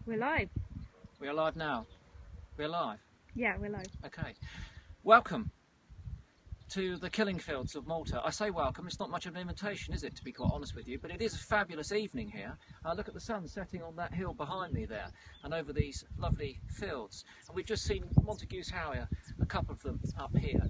We're live. We are live now. We're live. Yeah, we're live. Okay. Welcome to the killing fields of Malta. I say welcome, it's not much of an invitation, is it, to be quite honest with you, but it is a fabulous evening here. Look at the sun setting on that hill behind me there and over these lovely fields. And we've just seen Montague's Harrier, a couple of them up here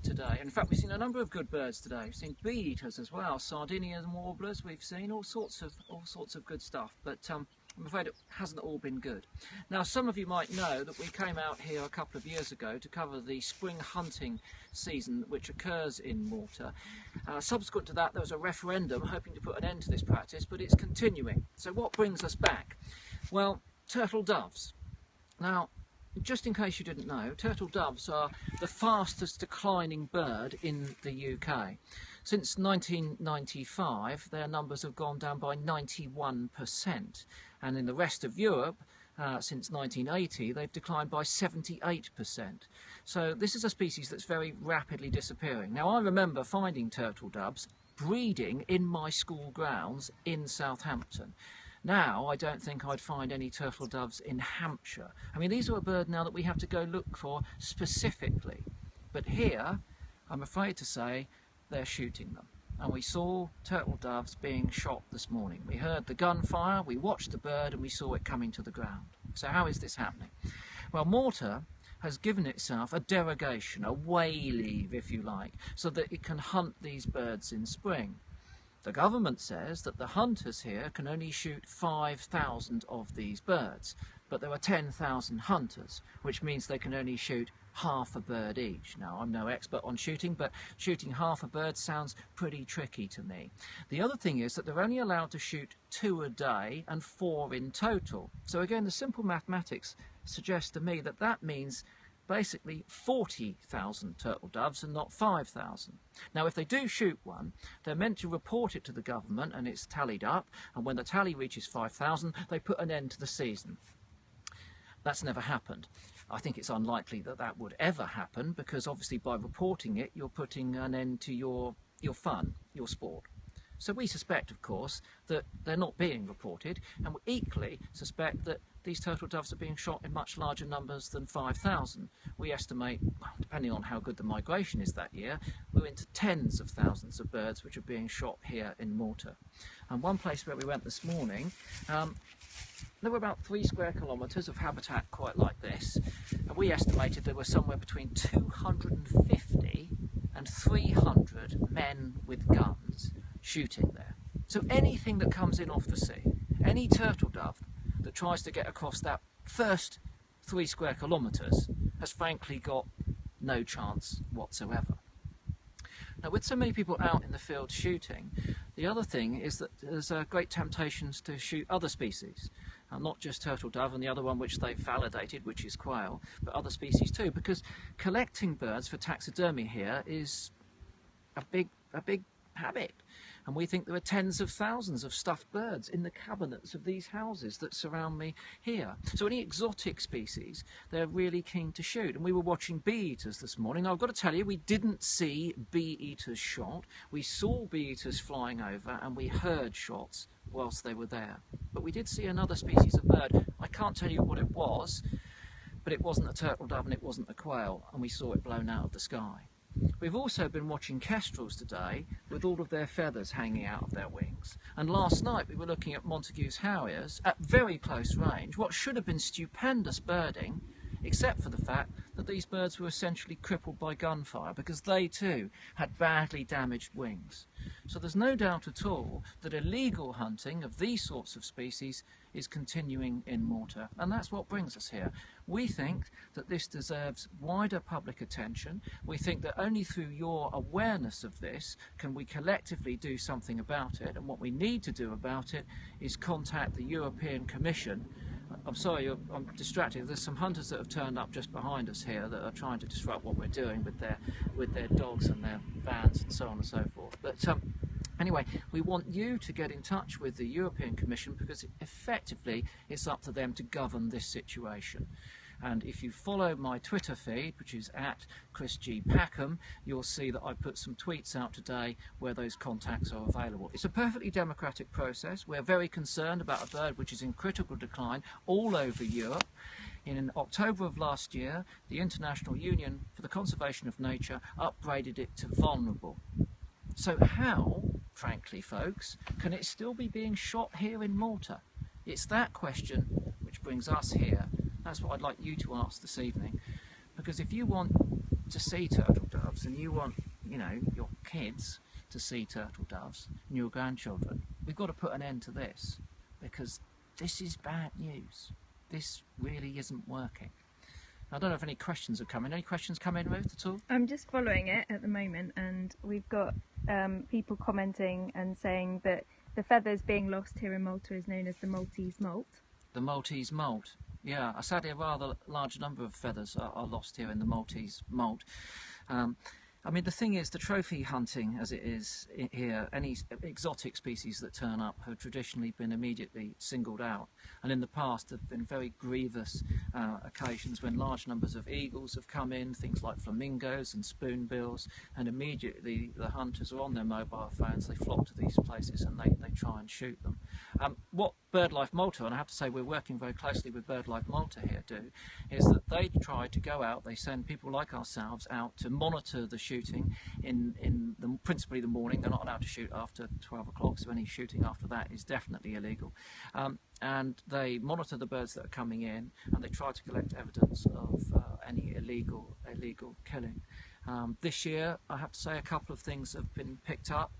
today. In fact, we've seen a number of good birds today. We've seen bee eaters as well, Sardinian warblers, we've seen all sorts of good stuff, but I'm afraid it hasn't all been good. Now, some of you might know that we came out here a couple of years ago to cover the spring hunting season which occurs in Malta. Subsequent to that, there was a referendum hoping to put an end to this practice, but it's continuing. So what brings us back? Well, turtle doves. Now, just in case you didn't know, turtle doves are the fastest declining bird in the UK. Since 1995, their numbers have gone down by 91%, and in the rest of Europe, since 1980, they've declined by 78%. So this is a species that's very rapidly disappearing. Now, I remember finding turtle doves breeding in my school grounds in Southampton. Now, I don't think I'd find any turtle doves in Hampshire. I mean, these are a bird now that we have to go look for specifically. But here, I'm afraid to say, they're shooting them. And we saw turtle doves being shot this morning. We heard the gunfire, we watched the bird, and we saw it coming to the ground. So how is this happening? Well, Malta has given itself a derogation, a way leave, if you like, so that it can hunt these birds in spring. The government says that the hunters here can only shoot 5,000 of these birds, but there are 10,000 hunters, which means they can only shoot half a bird each. Now, I'm no expert on shooting, but shooting half a bird sounds pretty tricky to me. The other thing is that they're only allowed to shoot 2 a day and 4 in total. So again, the simple mathematics suggests to me that that means basically 40,000 turtle doves and not 5,000. Now, if they do shoot one, they're meant to report it to the government and it's tallied up, and when the tally reaches 5,000, they put an end to the season. That's never happened. I think it's unlikely that that would ever happen, because obviously by reporting it, you're putting an end to your fun, your sport. So we suspect, of course, that they're not being reported, and we equally suspect that these turtle doves are being shot in much larger numbers than 5,000. We estimate, depending on how good the migration is that year, we're into tens of thousands of birds which are being shot here in Malta. And one place where we went this morning, there were about 3 square kilometres of habitat quite like this, and we estimated there were somewhere between 250 and 300 men with guns shooting there. So anything that comes in off the sea, any turtle dove that tries to get across that first 3 square kilometres has frankly got no chance whatsoever. Now, with so many people out in the field shooting, the other thing is that there's great temptations to shoot other species, not just turtle dove and the other one which they've validated, which is quail, but other species too, because collecting birds for taxidermy here is a big habit. And we think there are tens of thousands of stuffed birds in the cabinets of these houses that surround me here. So any exotic species, they're really keen to shoot. And we were watching bee eaters this morning. I've got to tell you, we didn't see bee eaters shot. We saw bee eaters flying over and we heard shots whilst they were there. But we did see another species of bird. I can't tell you what it was, but it wasn't a turtle dove and it wasn't a quail, and we saw it blown out of the sky. We've also been watching kestrels today with all of their feathers hanging out of their wings. And last night we were looking at Montague's Harriers at very close range, what should have been stupendous birding, except for the fact that these birds were essentially crippled by gunfire because they too had badly damaged wings. So there's no doubt at all that illegal hunting of these sorts of species is continuing in Malta, and that's what brings us here. We think that this deserves wider public attention. We think that only through your awareness of this can we collectively do something about it, and what we need to do about it is contact the European Commission. I'm sorry, I'm distracted. There's some hunters that have turned up just behind us here that are trying to disrupt what we're doing with their dogs and their vans and so on and so forth. But anyway, we want you to get in touch with the European Commission because effectively it's up to them to govern this situation. And if you follow my Twitter feed, which is at Chris G. Packham, you'll see that I put some tweets out today where those contacts are available. It's a perfectly democratic process. We're very concerned about a bird which is in critical decline all over Europe. In October of last year, the International Union for the Conservation of Nature upgraded it to vulnerable. So how, frankly, folks, can it still be being shot here in Malta? It's that question which brings us here. That's what I'd like you to ask this evening. Because if you want to see turtle doves and you want, you know, your kids to see turtle doves and your grandchildren, we've got to put an end to this, because this is bad news. This really isn't working. I don't know if any questions have come in. Any questions come in, Ruth, at all? I'm just following it at the moment, and we've got people commenting and saying that the feathers being lost here in Malta is known as the Maltese Molt. The Maltese Molt. Yeah, sadly a rather large number of feathers are lost here in the Maltese Molt. I mean, the thing is, the trophy hunting, as it is here, any exotic species that turn up have traditionally been immediately singled out. And in the past, there have been very grievous occasions when large numbers of eagles have come in, things like flamingos and spoonbills, and immediately the hunters are on their mobile phones, they flock to these places and they try and shoot them. What BirdLife Malta, and I have to say we're working very closely with BirdLife Malta here, do, is that they try to go out, they send people like ourselves out to monitor the shooting principally the morning. They're not allowed to shoot after 12 o'clock, so any shooting after that is definitely illegal. And they monitor the birds that are coming in, and they try to collect evidence of any illegal killing. This year, I have to say, a couple of things have been picked up.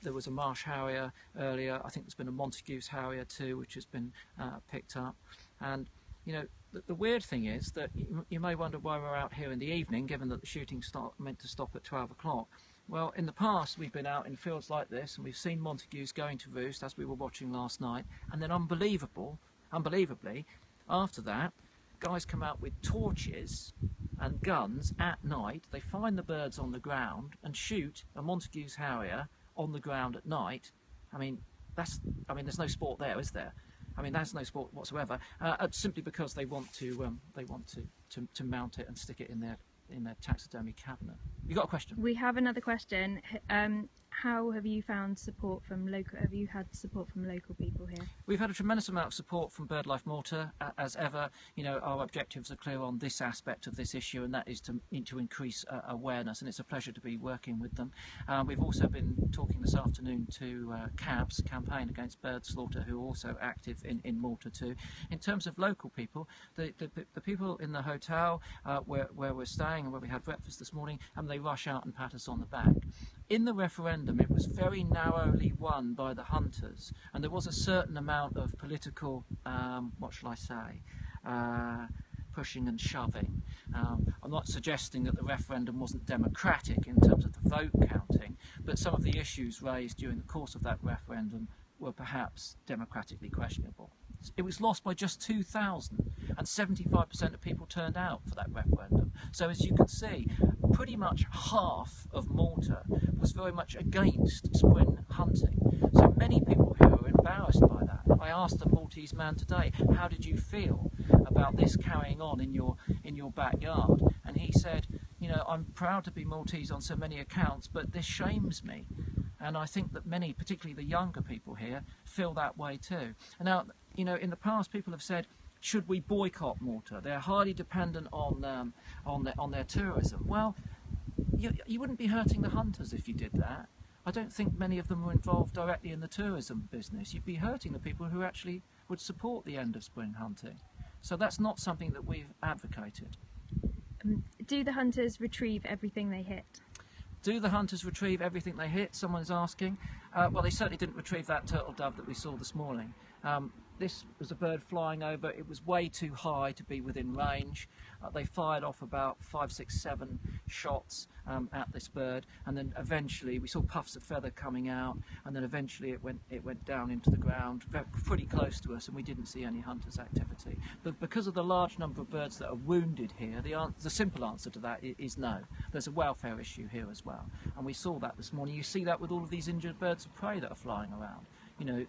There was a marsh harrier earlier. I think there's been a Montague's harrier too, which has been picked up. And you know, the weird thing is that you may wonder why we're out here in the evening, given that the shooting's meant to stop at 12 o'clock. Well, in the past, we've been out in fields like this, and we've seen Montagues going to roost, as we were watching last night, and then unbelievably, after that, guys come out with torches and guns at night. They find the birds on the ground and shoot a Montague's harrier on the ground at night. I mean, there's no sport there, is there? I mean, that's no sport whatsoever. Simply because they want to mount it and stick it in their taxidermy cabinet. You got a question? We have another question. How have you found support from local? Have you had support from local people here? We've had a tremendous amount of support from BirdLife Malta. As ever, you know, our objectives are clear on this aspect of this issue, and that is to increase awareness. And it's a pleasure to be working with them. We've also been talking this afternoon to CABS, Campaign Against Bird Slaughter, who are also active in Malta too. In terms of local people, the people in the hotel where we're staying and where we had breakfast this morning, they rush out and pat us on the back. In the referendum, it was very narrowly won by the hunters, and there was a certain amount of political, what shall I say, pushing and shoving. I'm not suggesting that the referendum wasn't democratic in terms of the vote counting, but some of the issues raised during the course of that referendum were perhaps democratically questionable. It was lost by just 2,000, and 75% of people turned out for that referendum. So as you can see, pretty much half of Malta was very much against spring hunting. So many people here are embarrassed by that. I asked a Maltese man today, how did you feel about this carrying on in your backyard? And he said, you know, I'm proud to be Maltese on so many accounts, but this shames me. And I think that many, particularly the younger people here, feel that way too. And now, you know, in the past, people have said, should we boycott Malta? They're highly dependent on their tourism. Well, you wouldn't be hurting the hunters if you did that. I don't think many of them were involved directly in the tourism business. You'd be hurting the people who actually would support the end of spring hunting. So that's not something that we've advocated. Do the hunters retrieve everything they hit? Do the hunters retrieve everything they hit? Someone's asking. Well, they certainly didn't retrieve that turtle dove that we saw this morning. This was a bird flying over. It was way too high to be within range. They fired off about 5, 6, 7 shots at this bird, and then eventually we saw puffs of feather coming out, and then eventually it went down into the ground, pretty close to us, and we didn't see any hunters' activity. But because of the large number of birds that are wounded here, the simple answer to that is no. There's a welfare issue here as well, and we saw that this morning. You see that with all of these injured birds of prey that are flying around. You know,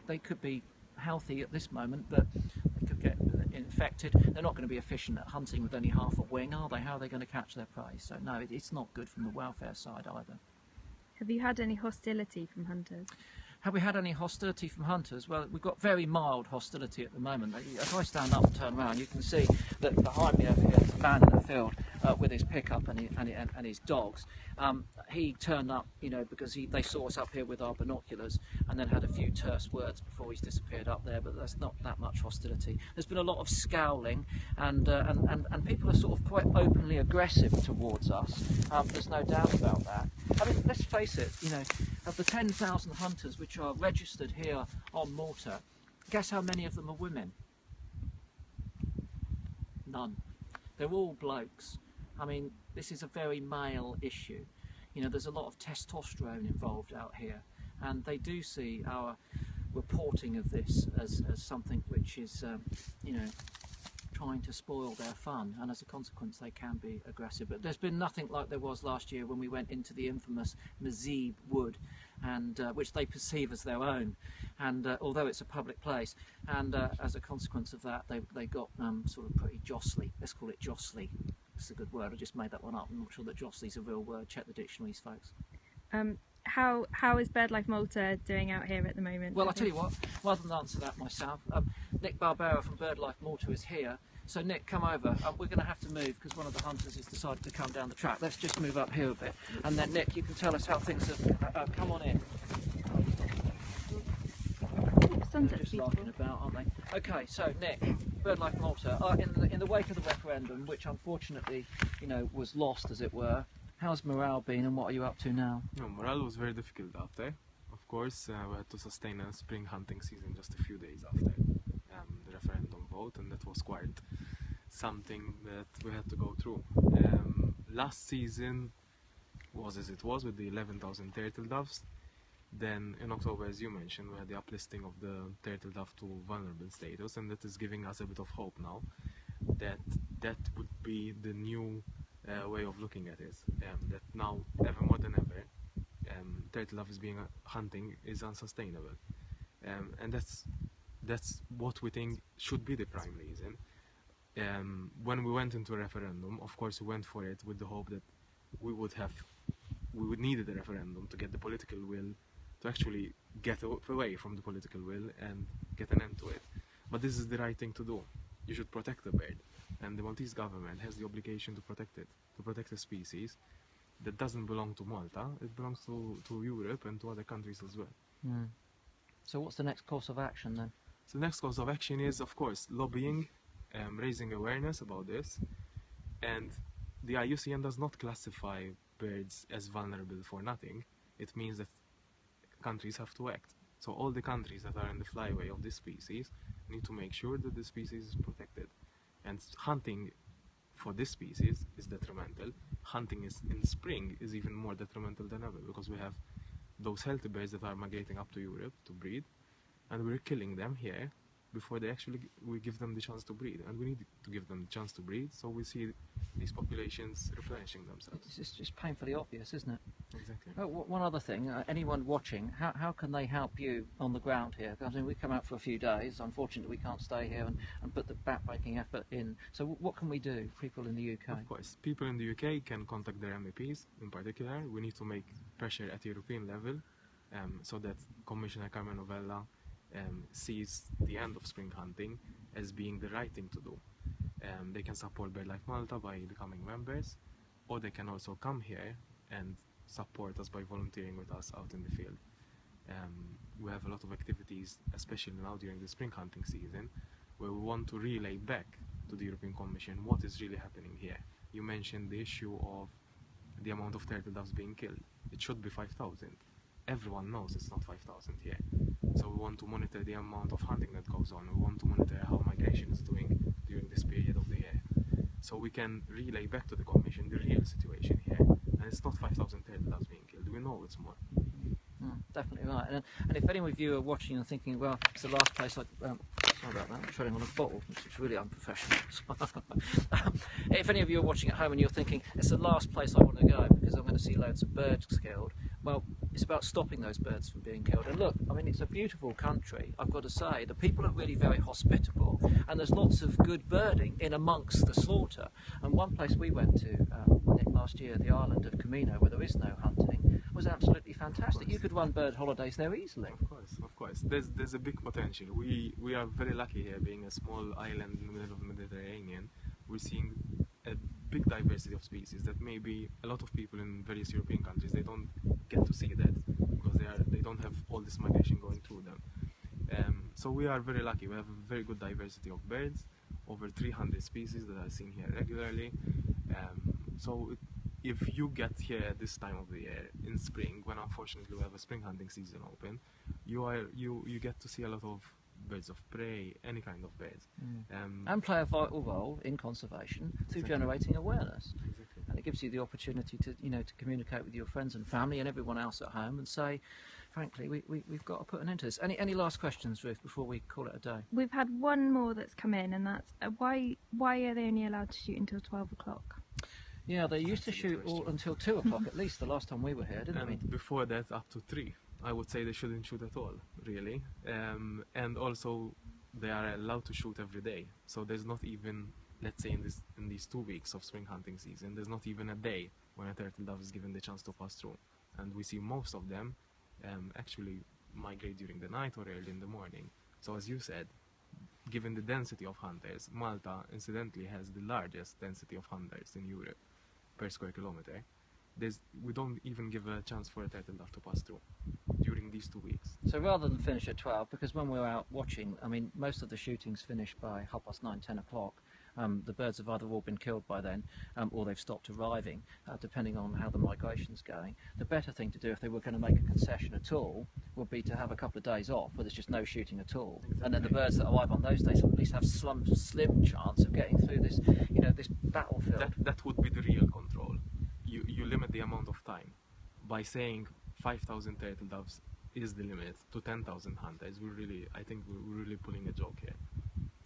they could be healthy at this moment, but they could get infected. They're not going to be efficient at hunting with only half a wing, are they? How are they going to catch their prey? So no, it's not good from the welfare side either. Have you had any hostility from hunters? Have we had any hostility from hunters? Well, we've got very mild hostility at the moment. If I stand up and turn around, you can see that behind me over here is a man in the field with his pickup and his dogs. He turned up, because they saw us up here with our binoculars, and then had a few terse words before he's disappeared up there. But there's not that much hostility. There's been a lot of scowling, and people are sort of quite openly aggressive towards us. There's no doubt about that. I mean, let's face it. Of the 10,000 hunters which are registered here on Malta, guess how many of them are women? None. They're all blokes. I mean, this is a very male issue. There's a lot of testosterone involved out here, and they do see our reporting of this as something which is, trying to spoil their fun, and as a consequence they can be aggressive. But there's been nothing like there was last year when we went into the infamous Maltese Wood, and which they perceive as their own, and although it's a public place, and as a consequence of that they got sort of pretty jostly. Let's call it jostly. It's a good word. I just made that one up. I'm not sure that jostly's a real word. Check the dictionaries, folks. How is BirdLife Malta doing out here at the moment? Well, I'll tell you what, rather than answer that myself, Nick Barbera from BirdLife Malta is here. So Nick, come over. We're going to have to move because one of the hunters has decided to come down the track. Let's just move up here a bit, and then Nick, you can tell us how things have come on in. Sunset's just beautiful. laughing about, aren't they? Okay, so Nick, BirdLife Malta, in the wake of the referendum, which unfortunately, was lost, as it were. How's morale been, and what are you up to now? Morale was very difficult after. Of course, we had to sustain a spring hunting season just a few days after the referendum vote, and that was quite something that we had to go through. Last season was as it was, with the 11,000 turtle doves. Then in October, as you mentioned, we had the uplisting of the turtle dove to vulnerable status, and that is giving us a bit of hope now that that would be the new way of looking at it. That now, ever more than ever, turtle dove hunting is unsustainable, and that's what we think should be the prime reason. When we went into a referendum, of course we went for it with the hope that we would need the referendum to get the political will, to actually get away from the political will and get an end to it. But this is the right thing to do. You should protect the bird, and the Maltese government has the obligation to protect it, to protect a species that doesn't belong to Malta. It belongs to Europe and to other countries as well. Mm. So what's the next course of action then? So the next course of action is, of course, lobbying, raising awareness about this, and the IUCN does not classify birds as vulnerable for nothing. It means that countries have to act. So all the countries that are in the flyway of this species need to make sure that the species is protected. And hunting for this species is detrimental. Hunting in spring is even more detrimental than ever, because we have those healthy birds that are migrating up to Europe to breed, and we're killing them here before we give them the chance to breed, and we need to give them the chance to breed, so we see these populations replenishing themselves. It's just painfully obvious, isn't it? Exactly. Oh, one other thing, anyone watching, how can they help you on the ground here? I mean, we come out for a few days. Unfortunately, we can't stay here and put the backbreaking effort in. So what can we do, people in the UK? Of course, people in the UK can contact their MEPs in particular. We need to make pressure at European level so that Commissioner Carmen Novella sees the end of spring hunting as being the right thing to do. They can support BirdLife Malta by becoming members, or they can also come here and support us by volunteering with us out in the field. We have a lot of activities, especially now during the spring hunting season, where we want to relay back to the European Commission what is really happening here. You mentioned the issue of the amount of turtle doves being killed. It should be 5,000. Everyone knows it's not 5,000 here. So we want to monitor the amount of hunting that goes on. We want to monitor how migration is doing during this period of the year. So we can relay back to the Commission the real situation here. And it's not 5,000 turtle doves being killed. We know it's more. Definitely right. And if any of you are watching and thinking, well, it's the last place I... sorry about that, I'm treading on a bottle, which is really unprofessional. If any of you are watching at home and you're thinking, it's the last place I want to go because I'm going to see loads of birds killed, Well, it's about stopping those birds from being killed. And look, I mean, it's a beautiful country, I've got to say. The people are really very hospitable, and there's lots of good birding in amongst the slaughter. And one place we went to, Nick, last year, the island of Camino, where there is no hunting, was absolutely fantastic. You could run bird holidays there easily. Of course. There's a big potential. We are very lucky here, being a small island in the middle of the Mediterranean. We're seeing a big diversity of species that maybe a lot of people in various European countries, they don't get to see that because they don't have all this migration going through them. So we are very lucky. We have a very good diversity of birds, over 300 species that are seen here regularly. If you get here this time of the year in spring, when unfortunately we have a spring hunting season open, you get to see a lot of birds of prey, any kind of birds. And play a vital role in conservation through generating awareness. Exactly. And it gives you the opportunity to, to communicate with your friends and family and everyone else at home and say, frankly, we've got to put an end to this. Any last questions, Ruth, before we call it a day? We've had one more that's come in, and that's why are they only allowed to shoot until 12 o'clock? Yeah, they used to shoot all until 2 o'clock at least the last time we were here, didn't we? Before that, up to 3. I would say they shouldn't shoot at all, really. And also, they are allowed to shoot every day. So there's not even, let's say in these 2 weeks of spring hunting season, there's not even a day when a turtle dove is given the chance to pass through. And we see most of them actually migrate during the night or early in the morning. So as you said, given the density of hunters, Malta incidentally has the largest density of hunters in Europe per square kilometer. We don't even give a chance for a turtle dove to pass through during these 2 weeks. So rather than finish at 12, because when we're out watching, I mean, most of the shootings finish by 9:30, 10 o'clock. The birds have either all been killed by then or they've stopped arriving, depending on how the migration's going. The better thing to do, if they were going to make a concession at all, would be to have a couple of days off where there's just no shooting at all. Exactly. And then the birds that arrive on those days at least have some slim chance of getting through this, this battlefield. That would be the real control. You limit the amount of time by saying 5,000 turtle doves is the limit to 10,000 hunters. I think we're really pulling a joke here.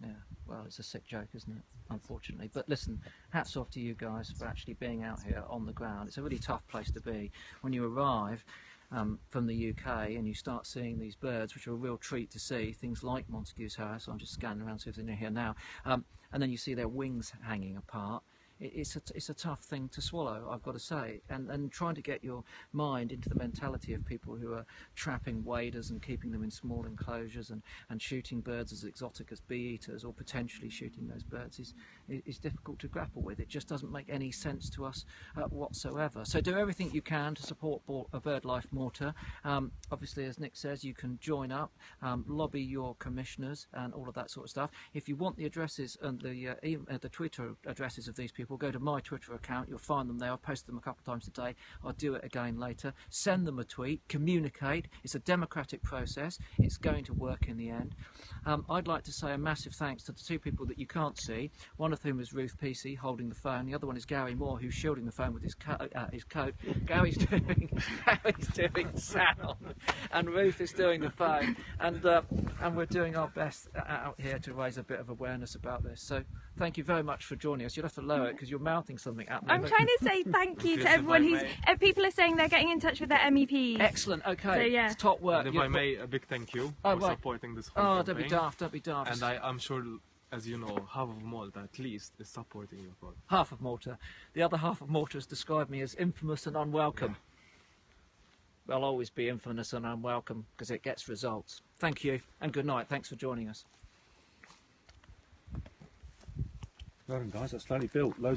Yeah, well, it's a sick joke, isn't it? Unfortunately. But listen, hats off to you guys for actually being out here on the ground. It's a really tough place to be. When you arrive from the UK and you start seeing these birds, which are a real treat to see, things like Montague's house, I'm just scanning around see if they're here now, and then you see their wings hanging apart. It's a tough thing to swallow, I've got to say, and trying to get your mind into the mentality of people who are trapping waders and keeping them in small enclosures and shooting birds as exotic as bee eaters or potentially shooting those birds is difficult to grapple with. It just doesn't make any sense to us whatsoever. So do everything you can to support BirdLife Malta. Obviously, as Nick says, you can join up, lobby your commissioners and all of that sort of stuff. If you want the addresses and the Twitter addresses of these people, go to my Twitter account, you'll find them there. I've posted them a couple of times today. I'll do it again later. Send them a tweet, communicate. It's a democratic process. It's going to work in the end. I'd like to say a massive thanks to the 2 people that you can't see, one of whom is Ruth Peacey holding the phone, the other one is Gary Moore, who's shielding the phone with his coat. Gary's doing sound and Ruth is doing the phone, and we're doing our best out here to raise a bit of awareness about this. So thank you very much for joining us. You'll have to lower it because you're mouthing something at me. I'm trying to say thank you to everyone who's... people are saying they're getting in touch with their MEPs. Excellent, okay. So, yeah. It's top work. And if I may, a big thank you for supporting this whole campaign. Don't be daft. And I'm sure, as you know, half of Malta at least is supporting your cause. Half of Malta. The other half of Malta has described me as infamous and unwelcome. Yeah. I'll always be infamous and unwelcome because it gets results. Thank you and good night. Thanks for joining us. Well done, guys. That's slowly built. Loads